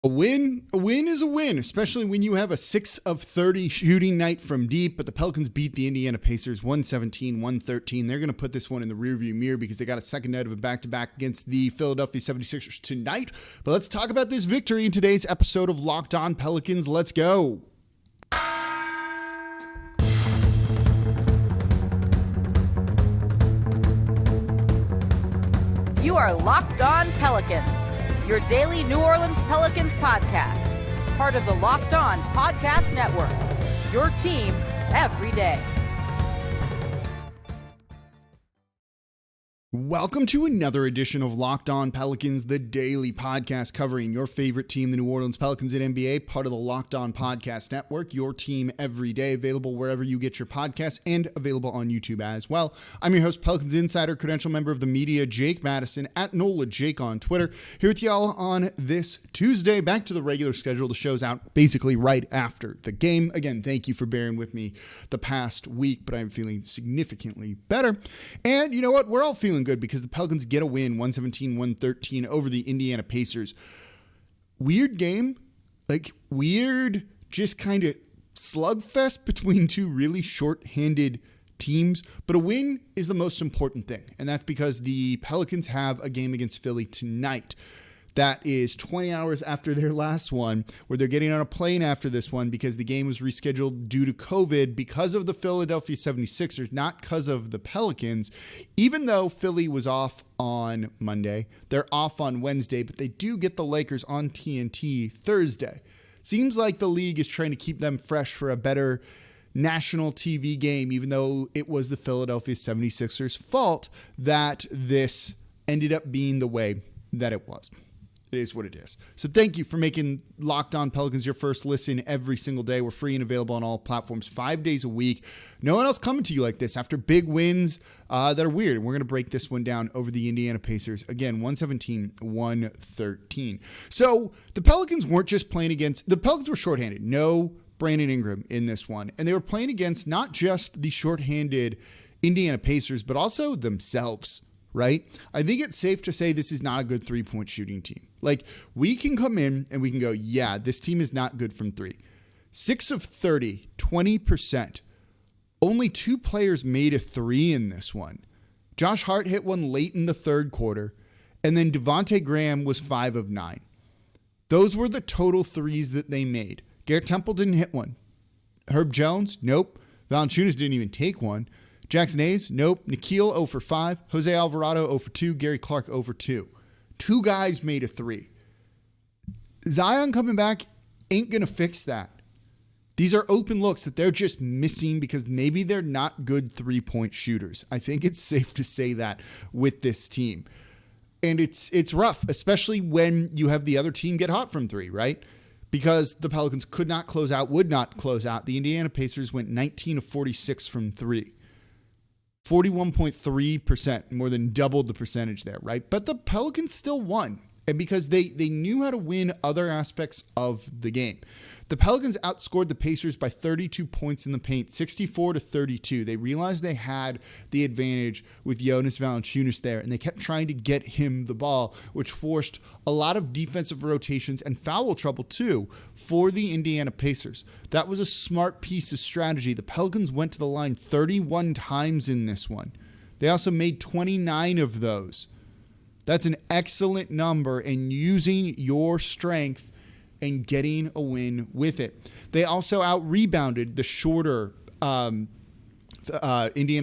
A win is a win, especially when you have a 6 of 30 shooting night from deep, but the Pelicans beat the Indiana Pacers 117-113. They're going to put this one in the rearview mirror because they got a second night of a back-to-back against the Philadelphia 76ers tonight. But let's talk about this victory in today's episode of Locked On Pelicans. Let's go. You are Locked On Pelicans, your daily New Orleans Pelicans podcast, part of the Locked On Podcast Network, your team every day. Welcome to another edition of Locked On Pelicans, the daily podcast covering your favorite team, the New Orleans Pelicans at NBA, part of the Locked On Podcast Network, your team every day, available wherever you get your podcasts and available on YouTube as well. I'm your host, Pelicans Insider, credential member of the media, Jake Madison, at NOLA Jake on Twitter, here with y'all on this Tuesday, back to the regular schedule. The show's out basically right after the game. Again, thank you for bearing with me the past week, but I'm feeling significantly better. And you know what? We're all feeling good because the Pelicans get a win 117-113 over the Indiana Pacers. Weird game, weird just kind of slugfest between two really short-handed teams, but a win is the most important thing, and that's because the Pelicans have a game against Philly tonight. That is 20 hours after their last one, where they're getting on a plane after this one because the game was rescheduled due to COVID because of the Philadelphia 76ers, not because of the Pelicans. Even though Philly was off on Monday, they're off on Wednesday, but they do get the Lakers on TNT Thursday. Seems like the league is trying to keep them fresh for a better national TV game, even though it was the Philadelphia 76ers' fault that this ended up being the way that it was. It is what it is. So thank you for making Locked On Pelicans your first listen every single day. We're free and available on all platforms 5 days a week. No one else coming to you like this after big wins that are weird. And we're going to break this one down over the Indiana Pacers. Again, 117-113. So the Pelicans weren't just playing against, the Pelicans were shorthanded. No Brandon Ingram in this one. And they were playing against not just the shorthanded Indiana Pacers, but also themselves. Right? I think it's safe to say this is not a good three-point shooting team. We can come in and we can go, yeah, this team is not good from three. 6 of 30, 20%. Only 2 players made a three in this one. Josh Hart hit one late in the third quarter, and then Devonte Graham was 5 of 9. Those were the total threes that they made. Garrett Temple didn't hit one. Herb Jones, nope. Valanciunas didn't even take one. Jackson Hayes, nope. Nikhil, 0 for 5. Jose Alvarado, 0 for 2. Gary Clark, 0 for 2. 2 guys made a three. Zion coming back ain't going to fix that. These are open looks that they're just missing because maybe they're not good three-point shooters. I think it's safe to say that with this team. And it's rough, especially when you have the other team get hot from three, right? Because the Pelicans would not close out. The Indiana Pacers went 19 of 46 from three. 41.3%, more than doubled the percentage there, right? But the Pelicans still won, and because they knew how to win other aspects of the game. The Pelicans outscored the Pacers by 32 points in the paint, 64-32. They realized they had the advantage with Jonas Valanciunas there, and they kept trying to get him the ball, which forced a lot of defensive rotations and foul trouble too for the Indiana Pacers. That was a smart piece of strategy. The Pelicans went to the line 31 times in this one. They also made 29 of those. That's an excellent number, and using your strength and getting a win with it. They also out-rebounded the shorter Indiana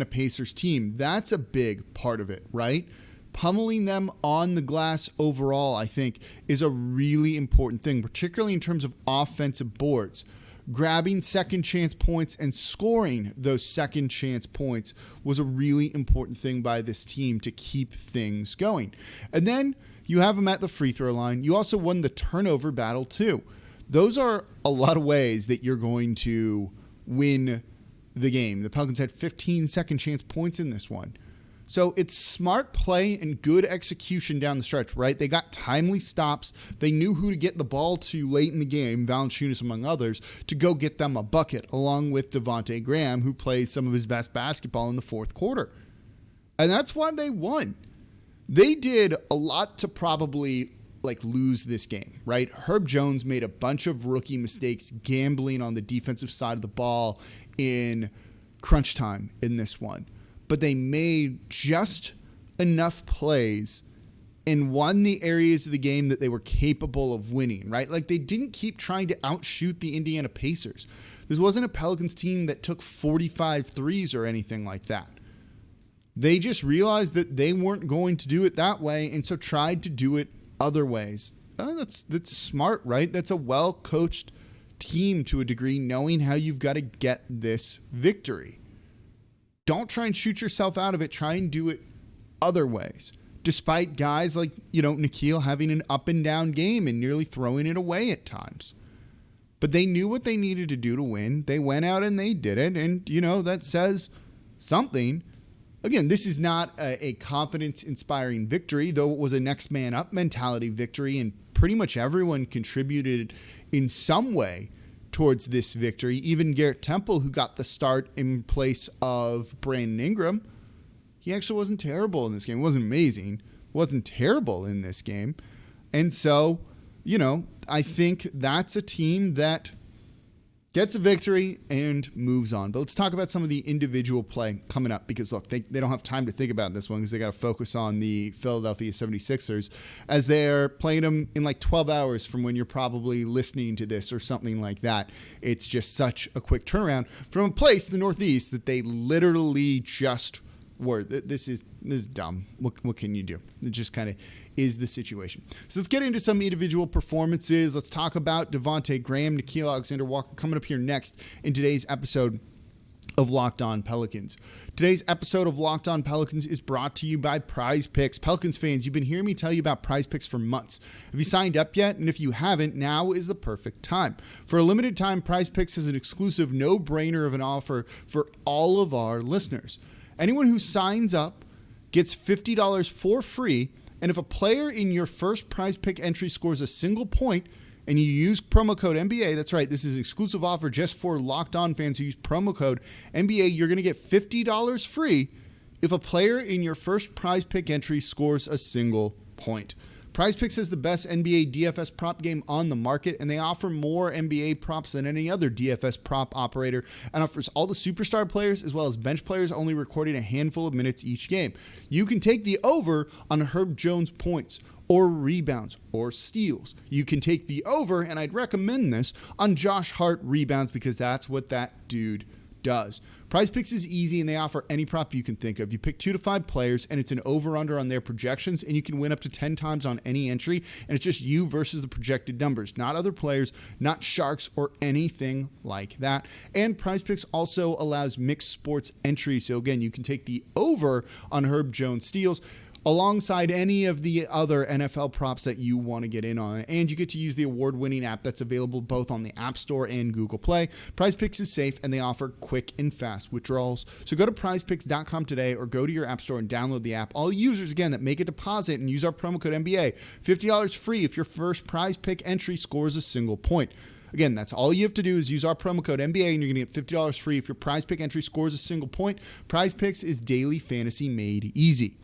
Pacers team. That's a big part of it, right? Pummeling them on the glass overall, I think, is a really important thing, particularly in terms of offensive boards. Grabbing second chance points and scoring those second chance points was a really important thing by this team to keep things going. And then you have them at the free throw line. You also won the turnover battle too. Those are a lot of ways that you're going to win the game. The Pelicans had 15 second chance points in this one. So it's smart play and good execution down the stretch, right? They got timely stops. They knew who to get the ball to late in the game, Valanciunas among others, to go get them a bucket, along with Devonte Graham, who plays some of his best basketball in the fourth quarter. And that's why they won. They did a lot to probably lose this game, right? Herb Jones made a bunch of rookie mistakes gambling on the defensive side of the ball in crunch time in this one. But they made just enough plays and won the areas of the game that they were capable of winning, right? Like, they didn't keep trying to outshoot the Indiana Pacers. This wasn't a Pelicans team that took 45 threes or anything like that. They just realized that they weren't going to do it that way, and so tried to do it other ways. That's smart, right? That's a well-coached team to a degree, knowing how you've got to get this victory. Don't try and shoot yourself out of it. Try and do it other ways. Despite guys like, Nikhil having an up and down game and nearly throwing it away at times. But they knew what they needed to do to win. They went out and they did it. And, that says something. Again, this is not a confidence-inspiring victory, though it was a next man up mentality victory, and pretty much everyone contributed in some way towards this victory. Even Garrett Temple, who got the start in place of Brandon Ingram, he actually wasn't terrible in this game. It wasn't amazing. It wasn't terrible in this game. And so, I think that's a team that gets a victory and moves on. But let's talk about some of the individual play coming up, because look, they don't have time to think about this one because they got to focus on the Philadelphia 76ers as they're playing them in 12 hours from when you're probably listening to this or something like that. It's just such a quick turnaround from a place in the Northeast that they literally just were. This is dumb. What can you do? It just kind of is the situation. So let's get into some individual performances. Let's talk about Devonte Graham, Nikhil Alexander-Walker coming up here next in today's episode of Locked On Pelicans. Today's episode of Locked On Pelicans is brought to you by PrizePicks. Pelicans fans, you've been hearing me tell you about PrizePicks for months. Have you signed up yet? And if you haven't, now is the perfect time. For a limited time, PrizePicks has an exclusive no-brainer of an offer for all of our listeners. Anyone who signs up gets $50 for free, and if a player in your first PrizePick entry scores a single point and you use promo code NBA, that's right, this is an exclusive offer just for Locked On fans who use promo code NBA, you're going to get $50 free if a player in your first PrizePick entry scores a single point. PrizePicks is the best NBA DFS prop game on the market, and they offer more NBA props than any other DFS prop operator and offers all the superstar players as well as bench players only recording a handful of minutes each game. You can take the over on Herb Jones points or rebounds or steals. You can take the over, and I'd recommend this, on Josh Hart rebounds because that's what that dude does. PrizePicks is easy, and they offer any prop you can think of. You pick 2 to 5 players, and it's an over-under on their projections, and you can win up to 10 times on any entry, and it's just you versus the projected numbers, not other players, not sharks, or anything like that. And PrizePicks also allows mixed sports entry, so again, you can take the over on Herb Jones steals alongside any of the other NFL props that you want to get in on. And you get to use the award-winning app that's available both on the App Store and Google Play. PrizePicks is safe, and they offer quick and fast withdrawals. So go to prizepicks.com today or go to your App Store and download the app. All users, again, that make a deposit and use our promo code NBA, $50 free if your first PrizePick entry scores a single point. Again, that's all you have to do is use our promo code NBA, and you're going to get $50 free if your PrizePick entry scores a single point. PrizePicks is daily fantasy made easy.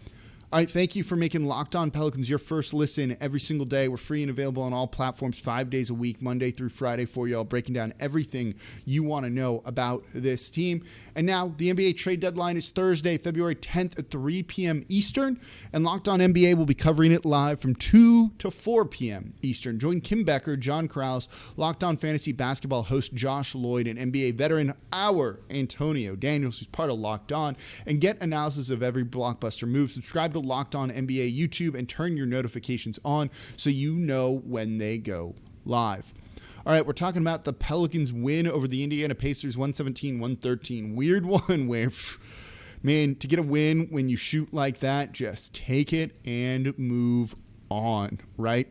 All right, thank you for making Locked On Pelicans your first listen every single day. We're free and available on all platforms 5 days a week, Monday through Friday for y'all, breaking down everything you want to know about this team. And now the NBA trade deadline is Thursday, February 10th at 3 p.m. Eastern, and Locked On NBA will be covering it live from 2 to 4 p.m. Eastern. Join Kim Becker, John Krause, Locked On Fantasy Basketball host Josh Lloyd, and NBA veteran Antonio Daniels, who's part of Locked On, and get analysis of every blockbuster move. Subscribe to Locked On NBA YouTube and turn your notifications on so you know when they go live. All right, we're talking about the Pelicans win over the Indiana Pacers 117-113. Weird one where, man, to get a win when you shoot like that, just take it and move on, right?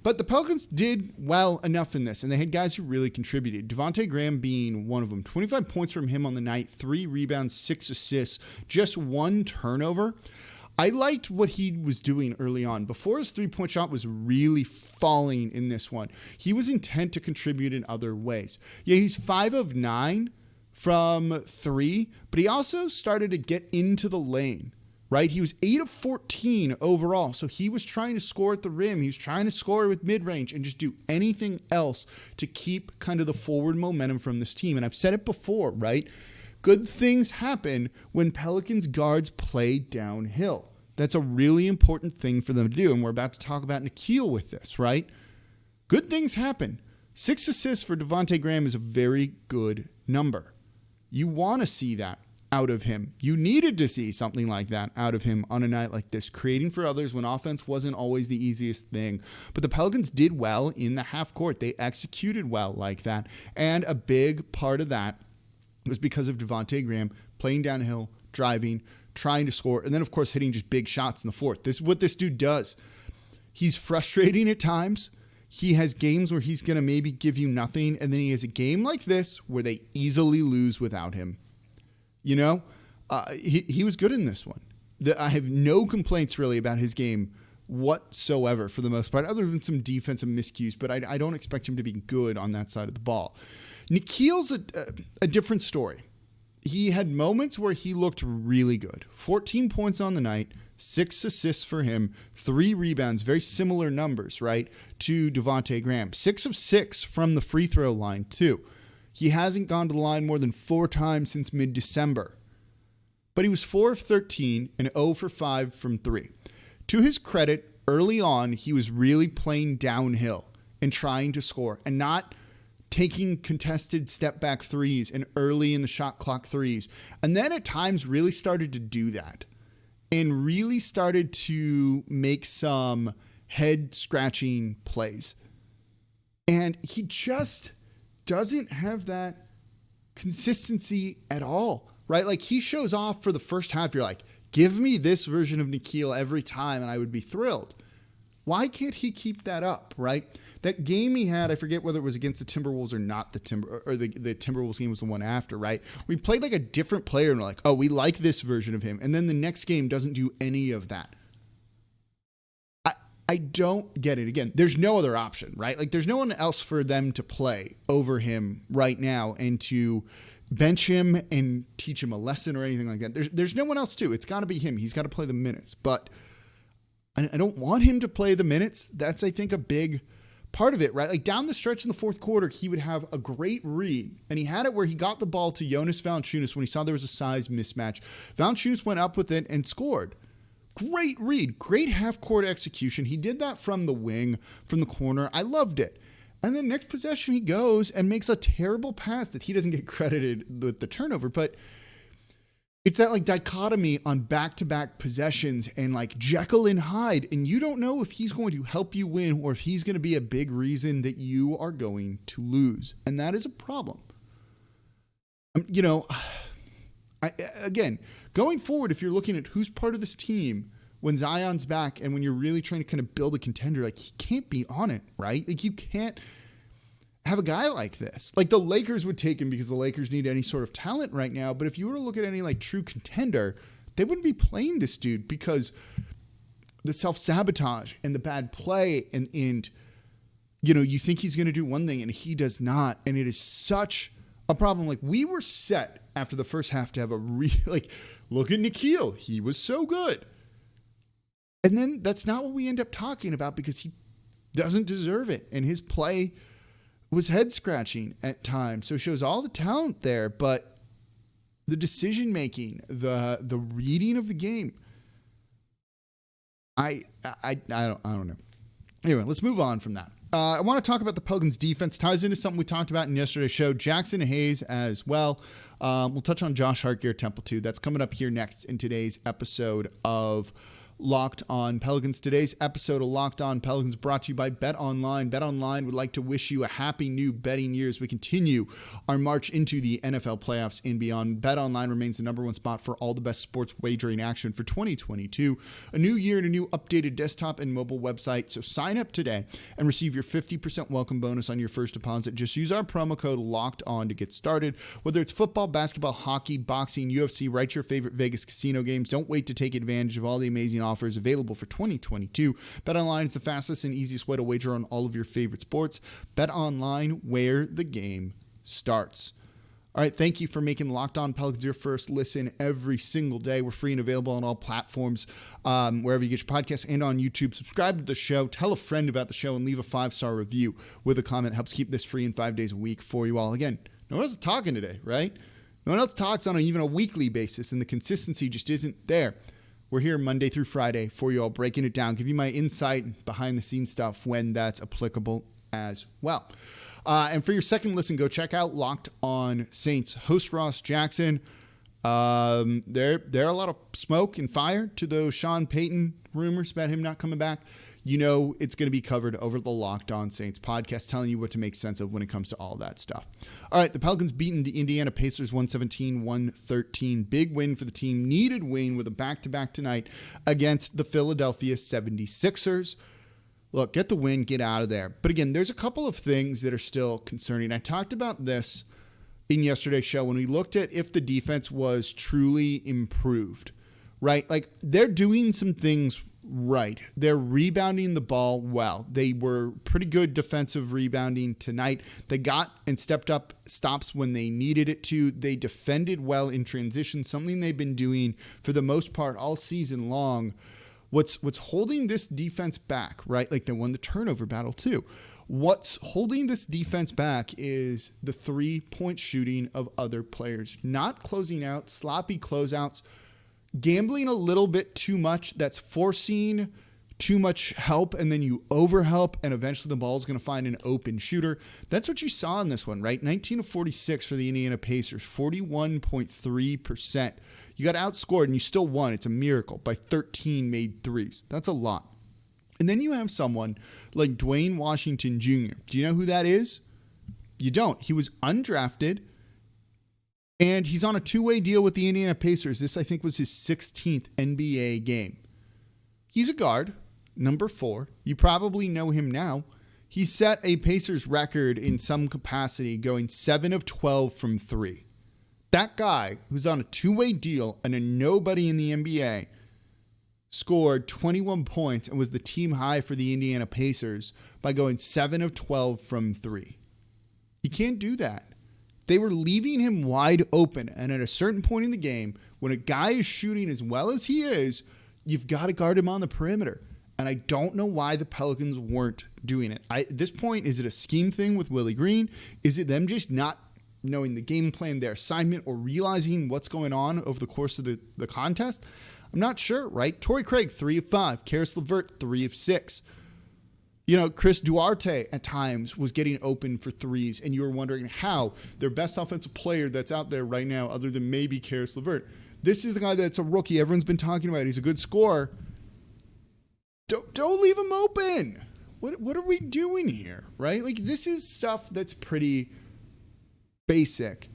But the Pelicans did well enough in this, and they had guys who really contributed. Devonte Graham being one of them. 25 points from him on the night, 3 rebounds, 6 assists, just 1 turnover. I liked what he was doing early on. Before his three-point shot was really falling in this one, he was intent to contribute in other ways. Yeah, he's 5 of 9 from 3, but he also started to get into the lane right? He was 8 of 14 overall. So he was trying to score at the rim. He was trying to score with mid-range and just do anything else to keep kind of the forward momentum from this team. And I've said it before, right? Good things happen when Pelicans guards play downhill. That's a really important thing for them to do. And we're about to talk about Nikhil with this, right? Good things happen. 6 assists for Devonte Graham is a very good number. You want to see that out of him. You needed to see something like that out of him on a night like this, creating for others when offense wasn't always the easiest thing. But the Pelicans did well in the half court. They executed well like that. And a big part of that was because of Devonte Graham playing downhill, driving, trying to score, and then, of course, hitting just big shots in the fourth. This is what this dude does. He's frustrating at times. He has games where he's going to maybe give you nothing, and then he has a game like this where they easily lose without him. You know, he was good in this one. I have no complaints really about his game whatsoever for the most part, other than some defensive miscues, but I don't expect him to be good on that side of the ball. Nikhil's a different story. He had moments where he looked really good. 14 points on the night, 6 assists for him, 3 rebounds, very similar numbers, right, to Devonte Graham. 6 of 6 from the free throw line, too. He hasn't gone to the line more than 4 times since mid-December. But he was 4 of 13 and 0 for 5 from 3. To his credit, early on, he was really playing downhill and trying to score and not taking contested step-back threes and early in the shot clock threes. And then at times really started to do that and really started to make some head-scratching plays. And he just doesn't have that consistency at all, right? Like, he shows off for the first half. You're like, give me this version of Nikhil every time and I would be thrilled. Why can't he keep that up, right? That game he had, I forget whether it was against the Timberwolves or not, the Timberwolves game was the one after, right? We played like a different player and we're like, oh, we like this version of him. And then the next game doesn't do any of that. I don't get it. Again, there's no other option, right? Like, there's no one else for them to play over him right now and to bench him and teach him a lesson or anything like that. There's no one else to. It's got to be him. He's got to play the minutes. But I don't want him to play the minutes. That's, I think, a big part of it, right? Like, down the stretch in the fourth quarter, he would have a great read. And he had it where he got the ball to Jonas Valanciunas when he saw there was a size mismatch. Valanciunas went up with it and scored. Great read, great half-court execution. He did that from the wing, from the corner. I loved it. And then next possession, he goes and makes a terrible pass that he doesn't get credited with the turnover. But it's that like dichotomy on back-to-back possessions and like Jekyll and Hyde. And you don't know if he's going to help you win or if he's going to be a big reason that you are going to lose. And that is a problem. You know, again, going forward, if you're looking at who's part of this team when Zion's back and when you're really trying to kind of build a contender, like, he can't be on it, right? Like, you can't have a guy like this. Like, the Lakers would take him because the Lakers need any sort of talent right now. But if you were to look at any like true contender, they wouldn't be playing this dude because the self-sabotage and the bad play and you know, you think he's going to do one thing and he does not. And it is such a problem. Like, we were set after the first half to have a like, look at Nikhil. He was so good. And then that's not what we end up talking about because he doesn't deserve it. And his play was head scratching at times. So it shows all the talent there, but the decision making, the reading of the game, I don't know. Anyway, let's move on from that. I want to talk about the Pelicans defense. Ties into something we talked about in yesterday's show. Jackson Hayes as well. We'll touch on Josh Hart, Garrett Temple too. That's coming up here next in today's episode of Locked On Pelicans. Today's episode of Locked On Pelicans brought to you by BetOnline. BetOnline would like to wish you a happy new betting year as we continue our march into the NFL playoffs and beyond. BetOnline remains the number one spot for all the best sports wagering action for 2022. A new year and a new updated desktop and mobile website. So sign up today and receive your 50% welcome bonus on your first deposit. Just use our promo code Locked On to get started. Whether it's football, basketball, hockey, boxing, UFC, right to your favorite Vegas casino games. Don't wait to take advantage of all the amazing offers available for 2022. BetOnline is the fastest and easiest way to wager on all of your favorite sports. BetOnline, where the game starts. All right, thank you for making Locked On Pelicans your first listen every single day. We're free and available on all platforms, wherever you get your podcasts and on YouTube. Subscribe to the show, tell a friend about the show, and leave a 5-star review with a comment. Helps keep this free and 5 days a week for you all. Again, no one else is talking today, right? No one else talks on even a weekly basis, and the consistency just isn't there. We're here Monday through Friday for you all, breaking it down, give you my insight, behind-the-scenes stuff when that's applicable as well. And for your second listen, go check out Locked On Saints. Host Ross Jackson. There are a lot of smoke and fire to those Sean Payton rumors about him not coming back. You know it's going to be covered over the Locked On Saints podcast, telling you what to make sense of when it comes to all that stuff. All right, the Pelicans beaten the Indiana Pacers 117-113. Big win for the team. Needed win with a back-to-back tonight against the Philadelphia 76ers. Look, get the win, get out of there. But again, there's a couple of things that are still concerning. I talked about this in yesterday's show when we looked at if the defense was truly improved, right? Like, they're doing some things right. They're rebounding the ball well. They were pretty good defensive rebounding tonight. They got and stepped up stops when they needed it to. They defended well in transition, something they've been doing for the most part all season long. What's holding this defense back, right? Like, they won the turnover battle too. What's holding this defense back is the 3-point shooting of other players, not closing out, sloppy closeouts, gambling a little bit too much. That's forcing too much help, and then you overhelp, and eventually the ball is going to find an open shooter. That's what you saw in this one, right? 19 of 46 for the Indiana Pacers, 41.3%. You got outscored, and you still won. It's a miracle by 13 made threes. That's a lot. And then you have someone like Dwayne Washington Jr. Do you know who that is? You don't. He was undrafted, and he's on a 2-way deal with the Indiana Pacers. This, I think, was his 16th NBA game. He's a guard, number 4. You probably know him now. He set a Pacers record in some capacity, going 7 of 12 from 3. That guy, who's on a 2-way deal and a nobody in the NBA, scored 21 points and was the team high for the Indiana Pacers by going 7 of 12 from 3. He can't do that. They were leaving him wide open, and at a certain point in the game, when a guy is shooting as well as he is, you've got to guard him on the perimeter. And I don't know why the Pelicans weren't doing it. At this point, is it a scheme thing with Willie Green? Is it them just not knowing the game plan, their assignment, or realizing what's going on over the course of the contest? I'm not sure, right? Torrey Craig, 3 of 5. Karis LeVert, 3 of 6. You know, Chris Duarte at times was getting open for threes, and you were wondering how their best offensive player that's out there right now, other than maybe Karis LeVert. This is the guy that's a rookie. Everyone's been talking about. He's a good scorer. Don't leave him open. What are we doing here, right? Like, this is stuff that's pretty basic.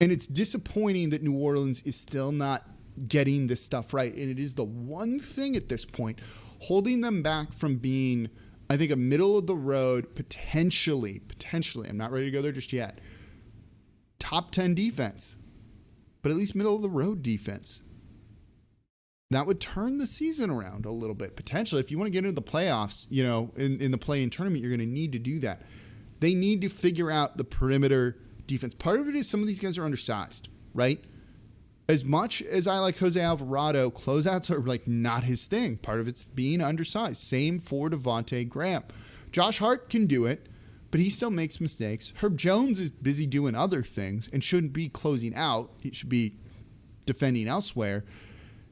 And it's disappointing that New Orleans is still not getting this stuff right. And it is the one thing at this point holding them back from being, I think, a middle of the road, potentially, I'm not ready to go there just yet, top 10 defense, but at least middle of the road defense. That would turn the season around a little bit, potentially. If you want to get into the playoffs, you know, in the play-in tournament, you're going to need to do that. They need to figure out the perimeter defense. Part of it is some of these guys are undersized, right? As much as I like Jose Alvarado, closeouts are like not his thing. Part of it's being undersized. Same for Devonte Graham. Josh Hart can do it, but he still makes mistakes. Herb Jones is busy doing other things and shouldn't be closing out. He should be defending elsewhere.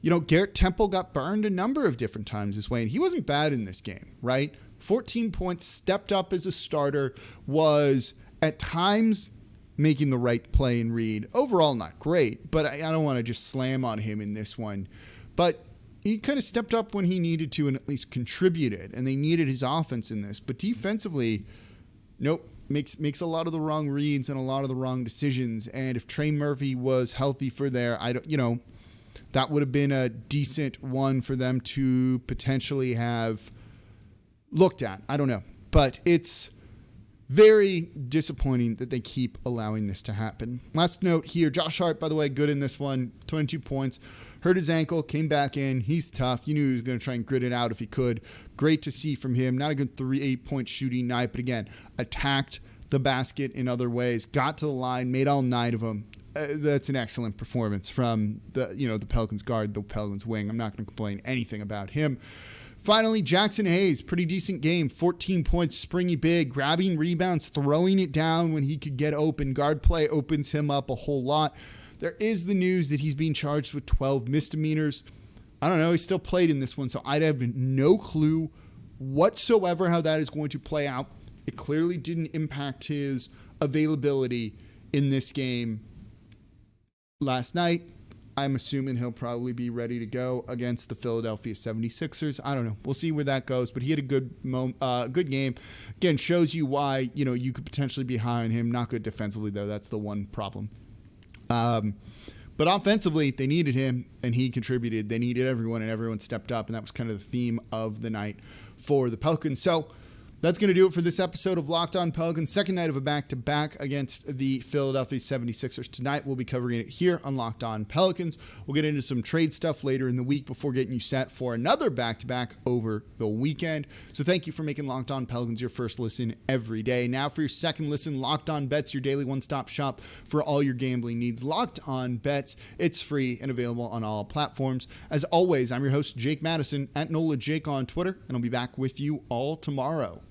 You know, Garrett Temple got burned a number of different times this way, and he wasn't bad in this game, right? 14 points, stepped up as a starter, was at times making the right play and read. Overall, not great, but I don't want to just slam on him in this one. But he kind of stepped up when he needed to and at least contributed, and they needed his offense in this. But defensively, nope, makes a lot of the wrong reads and a lot of the wrong decisions. And if Trey Murphy was healthy for there, that would have been a decent one for them to potentially have looked at. I don't know. But it's very disappointing that they keep allowing this to happen. Last note here, Josh Hart, by the way, good in this one, 22 points. Hurt his ankle, came back in. He's tough. You knew he was going to try and grit it out if he could. Great to see from him. Not a good 3-8-point shooting night, but again, attacked the basket in other ways, got to the line, made all 9 of them. That's an excellent performance from the Pelicans guard, the Pelicans wing. I'm not going to complain anything about him. Finally, Jackson Hayes, pretty decent game, 14 points, springy big, grabbing rebounds, throwing it down when he could get open. Guard play opens him up a whole lot. There is the news that he's being charged with 12 misdemeanors. I don't know, he still played in this one, so I'd have no clue whatsoever how that is going to play out. It clearly didn't impact his availability in this game last night. I'm assuming he'll probably be ready to go against the Philadelphia 76ers. I don't know. We'll see where that goes, but he had a good game. Again, shows you why, you could potentially be high on him. Not good defensively, though. That's the one problem. But offensively, they needed him, and he contributed. They needed everyone, and everyone stepped up, and that was kind of the theme of the night for the Pelicans. So that's going to do it for this episode of Locked On Pelicans. Second night of a back-to-back against the Philadelphia 76ers. Tonight, we'll be covering it here on Locked On Pelicans. We'll get into some trade stuff later in the week before getting you set for another back-to-back over the weekend. So thank you for making Locked On Pelicans your first listen every day. Now for your second listen, Locked On Bets, your daily one-stop shop for all your gambling needs. Locked On Bets. It's free and available on all platforms. As always, I'm your host, Jake Madison, at NOLA Jake on Twitter, and I'll be back with you all tomorrow.